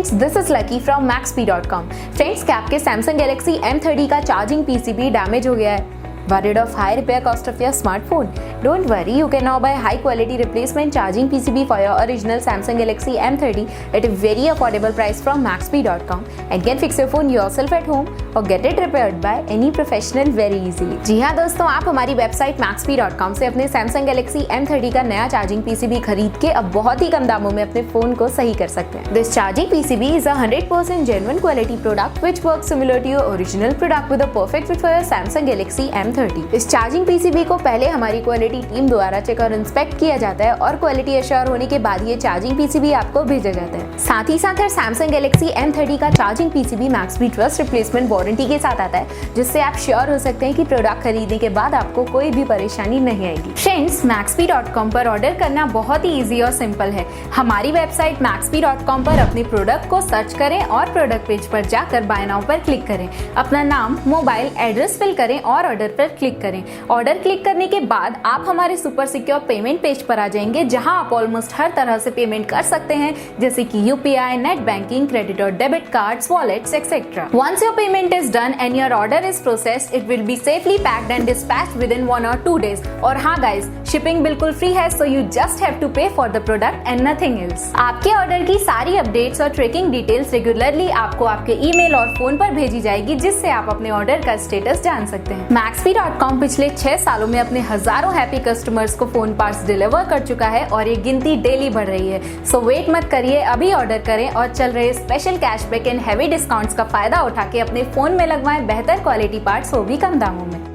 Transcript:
Friends, this is lucky from Maxbhi.com। Friends, क्या आपके Samsung Galaxy M30 का charging PCB damage हो गया है? Worried of high repair cost of your smartphone? Don't worry, you can now buy high quality replacement charging PCB for your original Samsung Galaxy M30 at a very affordable price from Maxbhi.com and can fix your phone yourself at home or get it repaired by any professional very easily। जी हाँ दोस्तों, आप हमारी website Maxbhi.com से अपने Samsung Galaxy M30 का नया charging PCB खरीद के अब बहुत ही कम दामों में अपने फोन को सही कर सकते हैं। This charging PCB is a 100% genuine quality product which works similar to your original product with a perfect fit for your Samsung Galaxy M30। इस चार्जिंग पीसीबी को पहले हमारी क्वालिटी टीम द्वारा चेक और इंस्पेक्ट किया जाता है और क्वालिटी एश्योर होने के बाद ये चार्जिंग पीसीबी आपको भेजा जाता है। साथ ही साथ Samsung Galaxy M30 का charging PCB Maxbhi trust replacement warranty के साथ आता है, जिससे आप श्योर हो सकते हैं कि प्रोडक्ट खरीदने के बाद आपको कोई भी परेशानी नहीं आएगी। फ्रेंड्स, Maxbhi.com पर ऑर्डर करना बहुत ही ईजी और सिंपल है। हमारी वेबसाइट Maxbhi.com पर अपने प्रोडक्ट को सर्च करें और प्रोडक्ट पेज पर जाकर बाय नाउ पर क्लिक करें। अपना नाम, मोबाइल एड्रेस फिल करें और ऑर्डर पर क्लिक करें। ऑर्डर क्लिक करने के बाद आप हमारे सुपर सिक्योर पेमेंट पेज पर आ जाएंगे, जहां आप ऑलमोस्ट हर तरह से पेमेंट कर सकते हैं, जैसे कि यूपीआई, नेट बैंकिंग, क्रेडिट और debit cards, wallets etcetera. Once your payment is done and your order is processed, it will be safely packed and dispatched within 1 or 2 days। और हाँ गाइस, शिपिंग बिल्कुल free है, so you just have to pay for the product and nothing else. आपके order की सारी updates और tracking details regularly आपको आपके ईमेल और फोन पर भेजी जाएगी, जिससे आप अपने ऑर्डर का स्टेटस जान सकते हैं। Maxbhi.com पिछले 6 सालों में अपने हजारों हैप्पी कस्टमर्स को फोन पार्ट्स डिलीवर कर चुका है और ये गिनती डेली बढ़ रही है। सो वेट मत करिए, अभी ऑर्डर करें और चल रहे special cashback and heavy discounts का फायदा उठा के अपने फोन में लगवाएं बेहतर क्वालिटी पार्ट्स, वो भी कम दामों में।